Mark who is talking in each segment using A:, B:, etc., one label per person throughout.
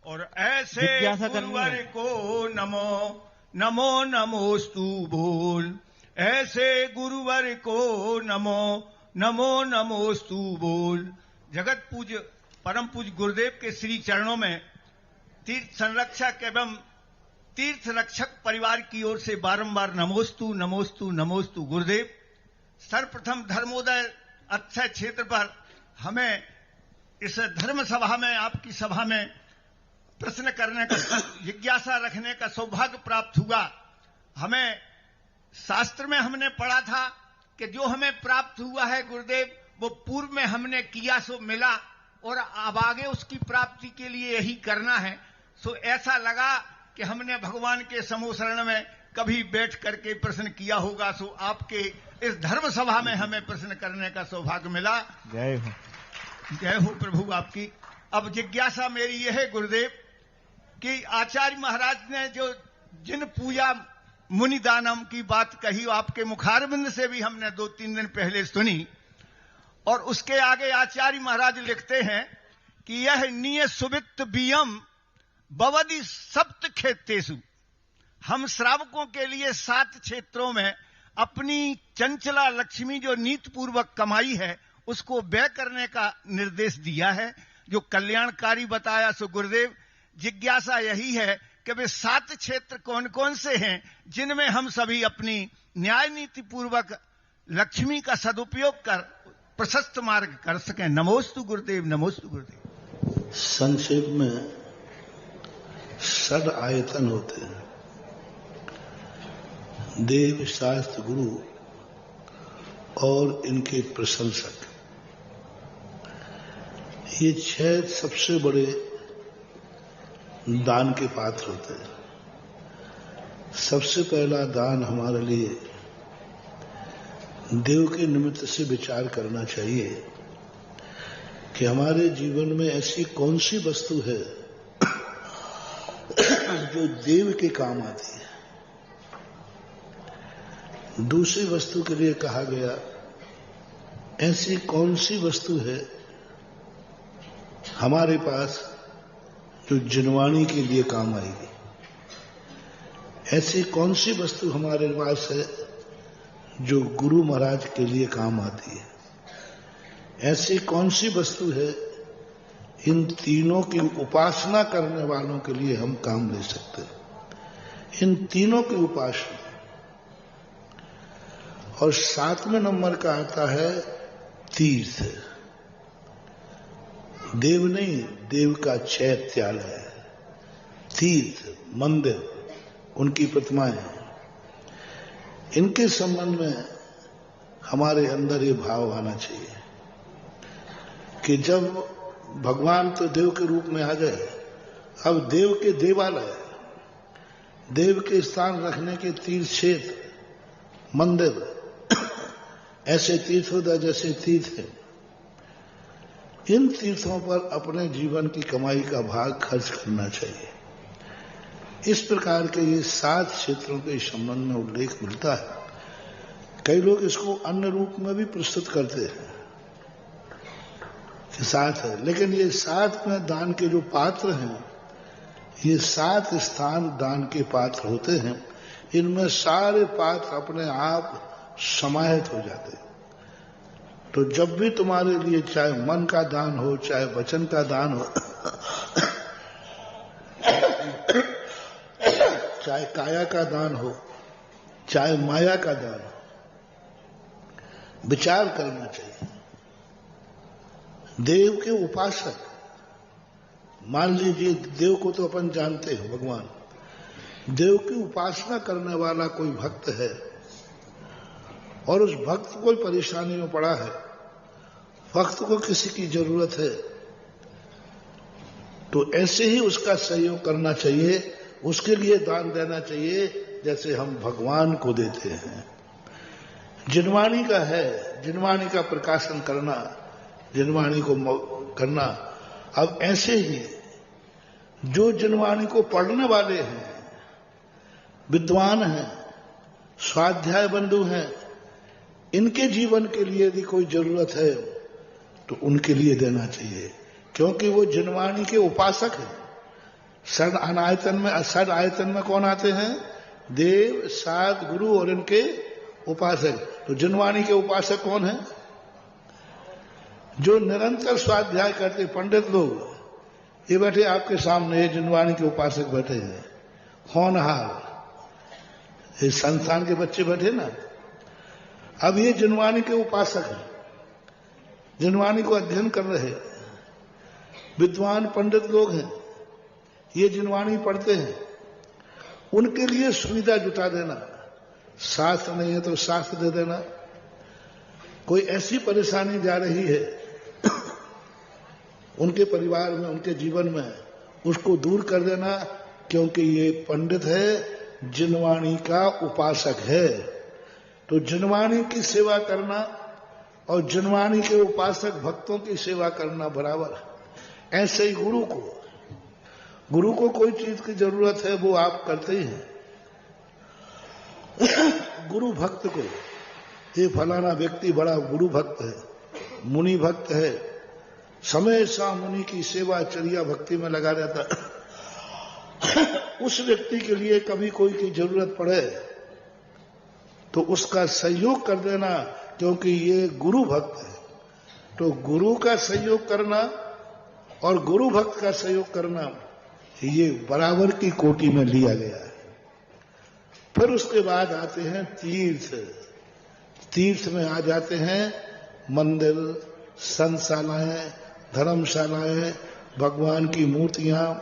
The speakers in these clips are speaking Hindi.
A: और ऐसे
B: जिज्ञासा करनी
A: गुरुवर
B: है।
A: को नमो नमो नमोस्तु बोल, ऐसे गुरुवर को नमो नमो नमोस्तु बोल। जगत पूज्य परम पूज्य गुरुदेव के श्री चरणों में तीर्थ संरक्षक एवं तीर्थ रक्षक परिवार की ओर से बारंबार नमोस्तु नमोस्तु नमोस्तु गुरुदेव। सर्वप्रथम धर्मोदय अक्षय क्षेत्र पर हमें इस धर्म सभा में, आपकी सभा में प्रश्न करने का, जिज्ञासा रखने का सौभाग्य प्राप्त हुआ। हमें शास्त्र में हमने पढ़ा था कि जो हमें प्राप्त हुआ है गुरुदेव, वो पूर्व में हमने किया सो मिला और अब आगे उसकी प्राप्ति के लिए यही करना है। सो ऐसा लगा कि हमने भगवान के समूह शरण में कभी बैठ करके प्रश्न किया होगा। सो आपके इस धर्म सभा में हमें प्रश्न करने का सौभाग्य मिला।
B: जय हो,
A: जय हो प्रभु आपकी। अब जिज्ञासा मेरी यह है गुरुदेव कि आचार्य महाराज ने जो जिन पूजा मुनि दानम की बात कही, आपके मुखारबिंद से भी हमने 2-3 दिन पहले सुनी। और उसके आगे आचार्य महाराज लिखते हैं कि यह निय सुवित्त बियम बवदि सप्त क्षेत्रेषु। हम श्रावकों के लिए 7 क्षेत्रों में अपनी चंचला लक्ष्मी जो नीति पूर्वक कमाई है उसको व्यय करने का निर्देश दिया है, जो कल्याणकारी बताया। सो गुरुदेव, जिज्ञासा यही है कि वे 7 क्षेत्र कौन कौन से हैं जिनमें हम सभी अपनी न्याय नीति पूर्वक लक्ष्मी का सदुपयोग कर प्रशस्त मार्ग कर सकें। नमोस्तु गुरुदेव, नमोस्तु गुरुदेव।
C: संक्षेप में 6 आयतन होते हैं: देव, शास्त्र, गुरु और इनके प्रशंसक। ये 6 सबसे बड़े दान के पात्र होते हैं। सबसे पहला दान हमारे लिए देव के निमित्त से विचार करना चाहिए कि हमारे जीवन में ऐसी कौन सी वस्तु है जो देव के काम आती है। दूसरी वस्तु के लिए कहा गया, ऐसी कौन सी वस्तु है हमारे पास जो जिनवाणी के लिए काम आएगी। ऐसी कौन सी वस्तु हमारे पास है जो गुरु महाराज के लिए काम आती है। ऐसी कौन सी वस्तु है इन तीनों की उपासना करने वालों के लिए हम काम ले सकते हैं। इन तीनों की उपासना। और 7वें नंबर का आता है तीर्थ। देव नहीं, देव का चैत्यालय, तीर्थ, मंदिर, उनकी प्रतिमाएं। इनके संबंध में हमारे अंदर ये भाव आना चाहिए कि जब भगवान तो देव के रूप में आ गए, अब देव के देवालय, देव के स्थान रखने के तीर्थ क्षेत्र, मंदिर, ऐसे तीर्थोदय जैसे तीर्थ हैं, इन तीर्थों पर अपने जीवन की कमाई का भाग खर्च करना चाहिए। इस प्रकार के ये 7 क्षेत्रों के संबंध में उल्लेख मिलता है। कई लोग इसको अन्य रूप में भी प्रस्तुत करते हैं कि 7 है, लेकिन ये 7 में दान के जो पात्र हैं, ये 7 स्थान दान के पात्र होते हैं। इनमें सारे पात्र अपने आप समाहित हो जाते हैं। तो जब भी तुम्हारे लिए चाहे मन का दान हो, चाहे वचन का दान हो, चाहे काया का दान हो, चाहे माया का दान हो, विचार करना चाहिए। देव के उपासक, मान लीजिए देव को तो अपन जानते हो, भगवान, देव की उपासना करने वाला कोई भक्त है और उस भक्त कोई परेशानी में पड़ा है, भक्त को किसी की जरूरत है, तो ऐसे ही उसका सहयोग करना चाहिए, उसके लिए दान देना चाहिए जैसे हम भगवान को देते हैं। जिनवाणी का है, जिनवाणी का प्रकाशन करना, जिनवाणी को करना। अब ऐसे ही जो जिनवाणी को पढ़ने वाले हैं, विद्वान हैं, स्वाध्याय बंधु हैं, इनके जीवन के लिए यदि कोई जरूरत है तो उनके लिए देना चाहिए, क्योंकि वो जिनवाणी के उपासक हैं। षड आयतन में कौन आते हैं? देव, सात, गुरु और इनके उपासक। तो जिनवाणी के उपासक कौन है? जो निरंतर स्वाध्याय करते पंडित लोग, ये बैठे आपके सामने, ये जिनवाणी के उपासक बैठे हैं, होनहार, ये संस्थान के बच्चे बैठे ना, अब ये जिनवाणी के उपासक हैं, जिनवाणी को अध्ययन कर रहे विद्वान पंडित लोग हैं, ये जिनवाणी पढ़ते हैं, उनके लिए सुविधा जुटा देना। शास्त्र नहीं है तो शास्त्र दे देना। कोई ऐसी परेशानी जा रही है उनके परिवार में, उनके जीवन में, उसको दूर कर देना, क्योंकि ये पंडित है, जिनवाणी का उपासक है। तो जिनवाणी की सेवा करना और जिनवाणी के उपासक भक्तों की सेवा करना बराबर। ऐसे ही गुरु को कोई चीज की जरूरत है वो आप करते ही हैं। गुरु भक्त को, ये फलाना व्यक्ति बड़ा गुरु भक्त है, मुनि भक्त है, हमेशा मुनि की सेवा चर्या भक्ति में लगा रहता, उस व्यक्ति के लिए कभी कोई की जरूरत पड़े तो उसका सहयोग कर देना, क्योंकि ये गुरु भक्त है। तो गुरु का सहयोग करना और गुरु भक्त का सहयोग करना, ये बराबर की कोटि में लिया गया है। फिर उसके बाद आते हैं तीर्थ। तीर्थ में आ जाते हैं मंदिर, संतशालाएं, धर्मशालाएं, भगवान की मूर्तियां,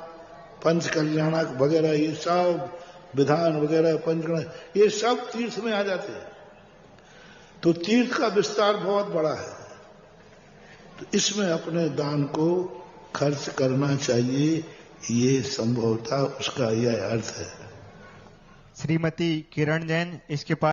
C: पंच कल्याणक वगैरह, ये सब विधान वगैरह, पंचकर्ण, ये सब तीर्थ में आ जाते हैं। तो तीर्थ का विस्तार बहुत बड़ा है, तो इसमें अपने दान को खर्च करना चाहिए, ये संभवतः उसका यह अर्थ है।
B: श्रीमती किरण जैन इसके पास